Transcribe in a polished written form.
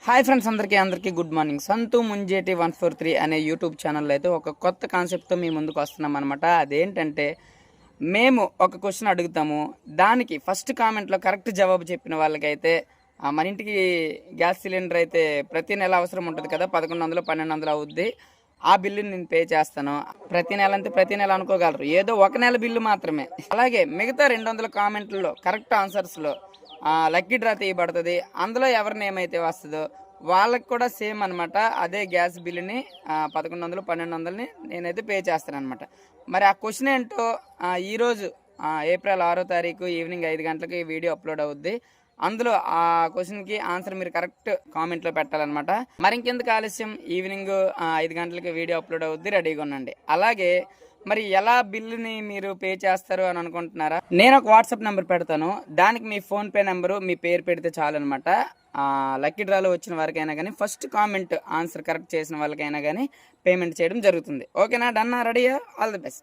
Hi friends, అందరికీ good morning. సంతు ముంజేటి 143 అనే YouTube ఛానల్లో అయితే ఒక కొత్త కాన్సెప్ట్తో మీ ముందుకు వస్తున్నాం అనమాట. అదేంటంటే మేము ఒక క్వశ్చన్ అడుగుతాము, దానికి ఫస్ట్ కామెంట్లో కరెక్ట్ జవాబు చెప్పిన వాళ్ళకైతే మన ఇంటికి గ్యాస్ సిలిండర్ అయితే ప్రతి నెల అవసరం ఉంటుంది కదా, 1100 1200 అవుద్ది. ఆ బిల్లుని నేను పే చేస్తాను. ప్రతి నెల అంతే, ప్రతి నెల అనుకోగలరు, ఏదో ఒక నెల బిల్లు మాత్రమే. అలాగే మిగతా 200 కామెంట్లలో కరెక్ట్ ఆన్సర్స్లో లక్కీ డ్రా తీయబడుతుంది. అందులో ఎవరి నేమ్ అయితే వస్తుందో వాళ్ళకి కూడా సేమ్ అనమాట, అదే గ్యాస్ బిల్లుని 1100 1200ని నేనైతే పే చేస్తాను అనమాట. మరి ఆ క్వశ్చన్ ఏంటో ఈరోజు ఏప్రిల్ 6వ తారీఖు ఈవినింగ్ 5 గంటలకు ఈ వీడియో అప్లోడ్ అవుద్ది. అందులో ఆ క్వశ్చన్కి ఆన్సర్ మీరు కరెక్ట్ కామెంట్లో పెట్టాలన్నమాట. మరి ఇంకెందుకు ఆలస్యం, ఈవినింగ్ 5 గంటలకి వీడియో అప్లోడ్ అవుద్ది, రెడీగా ఉండండి. అలాగే మరి ఎలా బిల్లుని మీరు పే చేస్తారు అని అనుకుంటున్నారా? నేను ఒక వాట్సాప్ నెంబర్ పెడతాను, దానికి మీ ఫోన్పే నెంబరు మీ పేరు పెడితే చాలు అనమాట. లక్కీ డ్రాలో వచ్చిన వారికైనా కానీ, ఫస్ట్ కామెంట్ ఆన్సర్ కరెక్ట్ చేసిన వాళ్ళకైనా కానీ పేమెంట్ చేయడం జరుగుతుంది. ఓకేనా? డన్నా? రెడీయా? All the best.